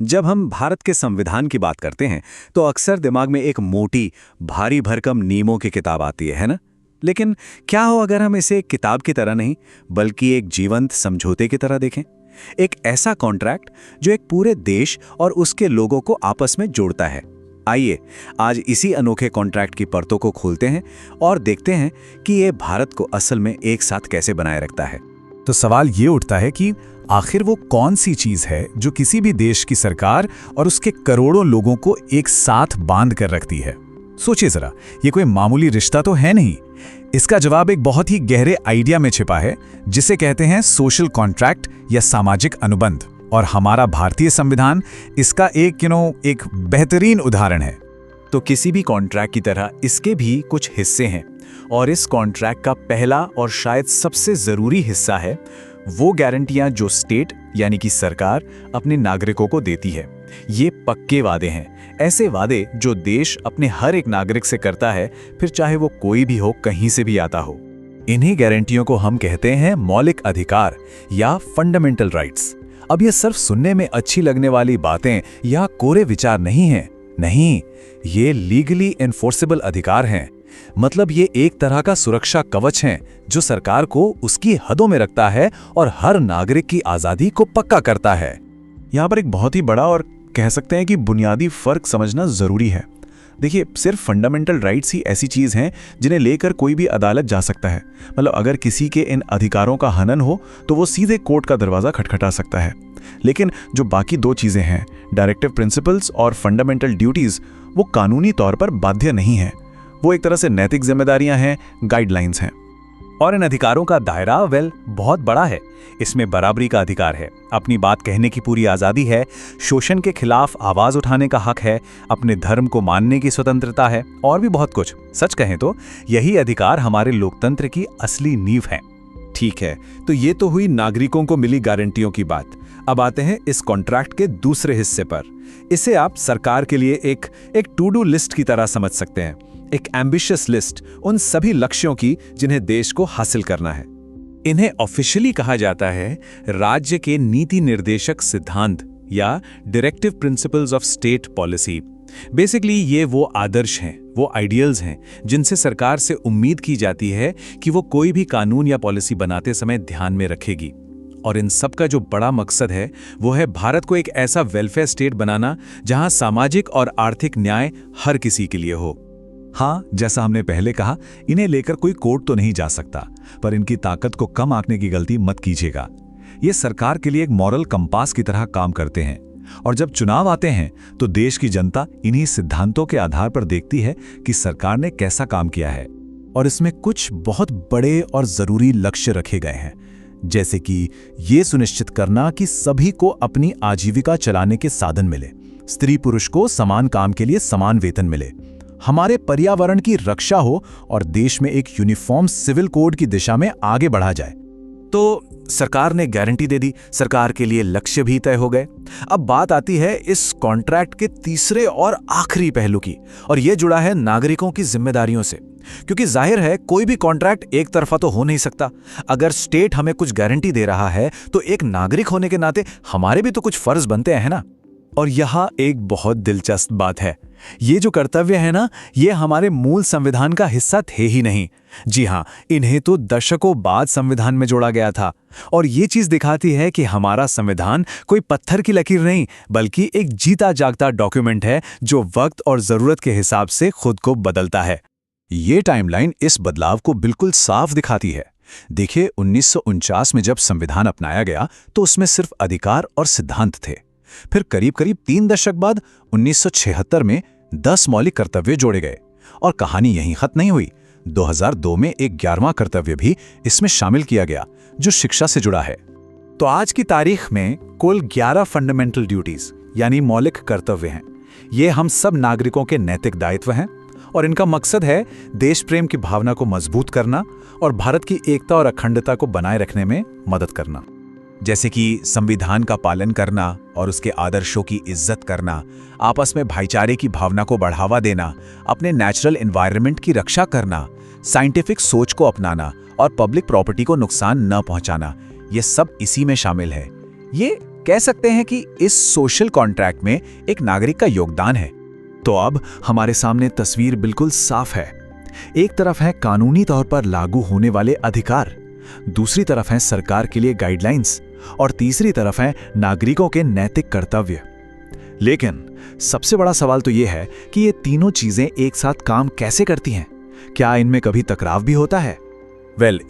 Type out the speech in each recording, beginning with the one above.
जब हम भारत के संविधान की बात करते हैं तो अक्सर दिमाग में एक मोटी, भारी भरकम नियमों की किताब आती है ना? लेकिन क्या हो अगर हम इसे एक किताब की तरह नहीं, बल्कि एक जीवंत समझौते की तरह देखें? एक ऐसा कॉन्ट्रैक्ट जो एक पूरे देश और उसके लोगों को आपस में जोड़ता है। आइए आज इसी अनोखे कॉन्ट्रैक्ट की परतों को खोलते हैं और देखते हैं कि ये भारत को असल में एक साथ कैसे बनाए रखता है। तो सवाल ये उठता है कि आखिर वो कौन सी चीज है जो किसी भी देश की सरकार और उसके करोड़ों लोगों को एक साथ बांध कर रखती है। सोचिए जरा, ये कोई मामूली रिश्ता तो है नहीं। इसका जवाब एक बहुत ही गहरे आइडिया में छिपा है, जिसे कहते हैं सोशल कॉन्ट्रैक्ट या सामाजिक अनुबंध। और हमारा भारतीय संविधान इसका एक बेहतरीन उदाहरण है। तो किसी भी कॉन्ट्रैक्ट की तरह इसके भी कुछ हिस्से हैं, और इस कॉन्ट्रैक्ट का पहला और शायद सबसे जरूरी हिस्सा है वो गारंटियां जो स्टेट यानी कि सरकार अपने नागरिकों को देती है। ये पक्के वादे हैं, ऐसे वादे जो देश अपने हर एक नागरिक से करता है, फिर चाहे वो कोई भी हो, कहीं से भी आता हो। इन्हीं गारंटियों को हम कहते हैं मौलिक अधिकार या फंडामेंटल राइट्स। अब ये सिर्फ सुनने में अच्छी लगने वाली बातें या कोरे विचार नहीं हैं। नहीं, ये लीगली एनफोर्सेबल अधिकार हैं। मतलब ये एक तरह का सुरक्षा कवच है जो सरकार को उसकी हदों में रखता है और हर नागरिक की आजादी को पक्का करता है। यहाँ पर एक बहुत ही बड़ा और कह सकते हैं कि बुनियादी फर्क समझना जरूरी है। देखिए, सिर्फ फंडामेंटल राइट्स ही ऐसी चीज हैं जिन्हें लेकर कोई भी अदालत जा सकता है। मतलब अगर किसी के इन अधिकारों का हनन हो तो वो सीधे कोर्ट का दरवाजा खटखटा सकता है। लेकिन जो बाकी दो चीजें हैं, डायरेक्टिव प्रिंसिपल्स और फंडामेंटल ड्यूटीज, वो कानूनी तौर पर बाध्य नहीं है। वो एक तरह से नैतिक जिम्मेदारियां हैं, गाइडलाइंस हैं। और इन अधिकारों का दायरा बहुत बड़ा है। इसमें बराबरी का अधिकार है, अपनी बात कहने की पूरी आज़ादी है, शोषण के खिलाफ आवाज़ उठाने का हक है, अपने धर्म को मानने की स्वतंत्रता है, और भी बहुत कुछ। सच कहें तो यही अधिकार हमारे लोकतंत्र की असली नींव है। ठीक है, तो ये तो हुई नागरिकों को मिली गारंटियों की बात। अब आते हैं इस कॉन्ट्रैक्ट के दूसरे हिस्से पर। इसे आप सरकार के लिए एक टू डू लिस्ट की तरह समझ सकते हैं, एक एम्बिशियस लिस्ट उन सभी लक्ष्यों की जिन्हें देश को हासिल करना है। इन्हें ऑफिशियली कहा जाता है राज्य के नीति निर्देशक सिद्धांत या directive principles of state policy. Basically ये वो आदर्श हैं, वो आइडियल्स हैं जिनसे सरकार से उम्मीद की जाती है कि वो कोई भी कानून या पॉलिसी बनाते समय ध्यान में रखेगी। और इन सब का जो बड़ा मकसद है वो है भारत को एक ऐसा वेलफेयर स्टेट बनाना जहां सामाजिक और आर्थिक न्याय हर किसी के लिए हो। हाँ, जैसा हमने पहले कहा, इन्हें लेकर कोई कोर्ट तो नहीं जा सकता, पर इनकी ताकत को कम आंकने की गलती मत कीजिएगा। ये सरकार के लिए एक मॉरल कंपास की तरह काम करते हैं, और जब चुनाव आते हैं तो देश की जनता इन्हीं सिद्धांतों के आधार पर देखती है कि सरकार ने कैसा काम किया है। और इसमें कुछ बहुत बड़े और जरूरी लक्ष्य रखे गए हैं, जैसे कि ये सुनिश्चित करना कि सभी को अपनी आजीविका चलाने के साधन मिले, स्त्री पुरुष को समान काम के लिए समान वेतन मिले, हमारे पर्यावरण की रक्षा हो और देश में एक यूनिफॉर्म सिविल कोड की दिशा में आगे बढ़ा जाए। तो सरकार ने गारंटी दे दी, सरकार के लिए लक्ष्य भी तय हो गए। अब बात आती है इस कॉन्ट्रैक्ट के तीसरे और आखिरी पहलू की, और यह जुड़ा है नागरिकों की जिम्मेदारियों से। क्योंकि जाहिर है कोई भी कॉन्ट्रैक्ट एक तरफा तो हो नहीं सकता। अगर स्टेट हमें कुछ गारंटी दे रहा है तो एक नागरिक होने के नाते हमारे भी तो कुछ फर्ज बनते हैं ना। और यहाँ एक बहुत दिलचस्प बात है, ये जो कर्तव्य है ना, ये हमारे मूल संविधान का हिस्सा थे ही नहीं। जी हाँ, इन्हें तो दशकों बाद संविधान में जोड़ा गया था। और ये चीज दिखाती है कि हमारा संविधान कोई पत्थर की लकीर नहीं, बल्कि एक जीता जागता डॉक्यूमेंट है जो वक्त और जरूरत के हिसाब से खुद को बदलता है। ये टाइमलाइन इस बदलाव को बिल्कुल साफ दिखाती है। देखिए, 1949 में जब संविधान अपनाया गया तो उसमें सिर्फ अधिकार और सिद्धांत थे। फिर करीब 3 दशक बाद 1976 में 10 मौलिक कर्तव्य जोड़े गए, और कहानी यहीं खत्म नहीं हुई। 2002 में एक 11वां कर्तव्य भी इसमें शामिल किया गया जो शिक्षा से जुड़ा है। तो आज की तारीख में कुल 11 फंडामेंटल ड्यूटीज यानी मौलिक कर्तव्य हैं। ये हम सब नागरिकों के नैतिक दायित्व हैं, और इनका मकसद है देश प्रेम की भावना को मजबूत करना और भारत की एकता और अखंडता को बनाए रखने में मदद करना। जैसे कि संविधान का पालन करना और उसके आदर्शों की इज्जत करना, आपस में भाईचारे की भावना को बढ़ावा देना, अपने नेचुरल एनवायरनमेंट की रक्षा करना, साइंटिफिक सोच को अपनाना और पब्लिक प्रॉपर्टी को नुकसान न पहुंचाना, ये सब इसी में शामिल है। ये कह सकते हैं कि इस सोशल कॉन्ट्रैक्ट में एक नागरिक का योगदान है। तो अब हमारे सामने तस्वीर बिल्कुल साफ है। एक तरफ है कानूनी तौर पर लागू होने वाले अधिकार, दूसरी तरफ है सरकार के लिए गाइडलाइंस और तीसरी तरफ है नागरिकों के नैतिक कर्तव्य। लेकिन सबसे बड़ा सवाल तो यह है कि ये तीनों चीजें एक साथ काम कैसे करती हैं? क्या इनमें कभी टकराव भी होता है?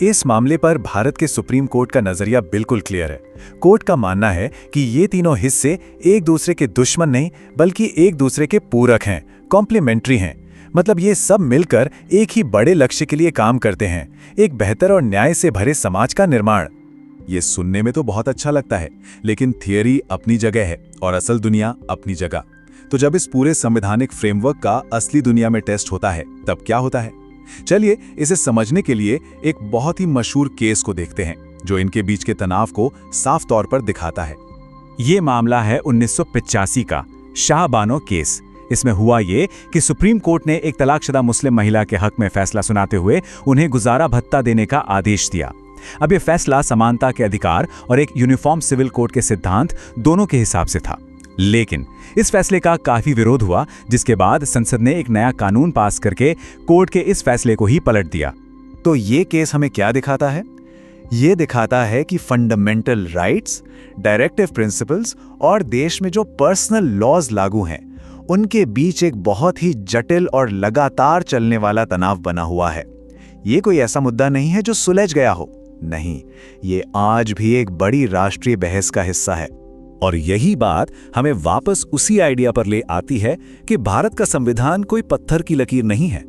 इस मामले पर भारत के सुप्रीम कोर्ट का नजरिया बिल्कुल क्लियर है। कोर्ट का मानना है कि ये तीनों हिस्से एक दूसरे के दुश्मन नहीं बल्कि एक दूसरे के पूरक हैं, कॉम्प्लीमेंट्री हैं। मतलब ये सब मिलकर एक ही बड़े लक्ष्य के लिए काम करते हैं, एक बेहतर और न्याय से भरे समाज का निर्माण। ये सुनने में तो बहुत अच्छा लगता है, लेकिन थियरी अपनी जगह है और असल दुनिया अपनी जगह। तो जब इस पूरे संवैधानिक फ्रेमवर्क का असली दुनिया में टेस्ट होता है तब क्या होता है? चलिए इसे समझने के लिए एक बहुत ही मशहूर केस को देखते हैं जो इनके बीच के तनाव को साफ तौर पर दिखाता है। ये मामला है 1985 का शाह बानो केस। इसमें हुआ ये कि सुप्रीम कोर्ट ने एक तलाकशुदा मुस्लिम महिला के हक में फैसला सुनाते हुए उन्हें गुजारा भत्ता देने का आदेश दिया। अब यह फैसला समानता के अधिकार और एक यूनिफॉर्म सिविल कोड के सिद्धांत दोनों के हिसाब से था। लेकिन इस फैसले का काफी विरोध हुआ, जिसके बाद संसद ने एक नया कानून पास करके कोर्ट के इस फैसले को ही पलट दिया। तो ये केस हमें क्या दिखाता है? ये दिखाता है कि फंडामेंटल राइट्स, डायरेक्टिव प्रिंसिपल्स और देश में जो पर्सनल लॉज लागू हैं, उनके बीच एक बहुत ही जटिल और लगातार चलने वाला तनाव बना हुआ है। ये कोई ऐसा मुद्दा नहीं है जो सुलझ गया हो, नहीं, ये आज भी एक बड़ी राष्ट्रीय बहस का हिस्सा है। और यही बात हमें वापस उसी आइडिया पर ले आती है कि भारत का संविधान कोई पत्थर की लकीर नहीं है।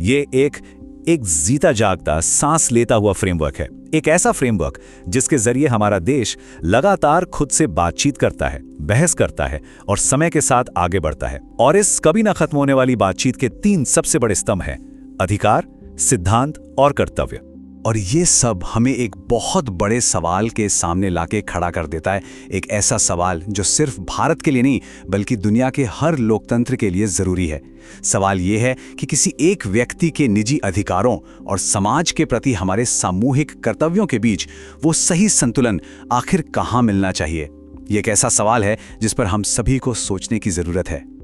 ये एक जीता जागता, सांस लेता हुआ फ्रेमवर्क है। एक ऐसा फ्रेमवर्क जिसके जरिए हमारा देश लगातार खुद से बातचीत करता है, बहस करता है और समय के साथ आगे बढ़ता है। और इस कभी ना खत्म होने वाली बातचीत के 3 सबसे बड़े स्तंभ हैं: अधिकार, सिद्धांत और कर्तव्य। और ये सब हमें एक बहुत बड़े सवाल के सामने लाके खड़ा कर देता है। एक ऐसा सवाल जो सिर्फ भारत के लिए नहीं बल्कि दुनिया के हर लोकतंत्र के लिए जरूरी है। सवाल ये है कि किसी एक व्यक्ति के निजी अधिकारों और समाज के प्रति हमारे सामूहिक कर्तव्यों के बीच वो सही संतुलन आखिर कहाँ मिलना चाहिए। ये एक ऐसा सवाल है जिस पर हम सभी को सोचने की जरूरत है।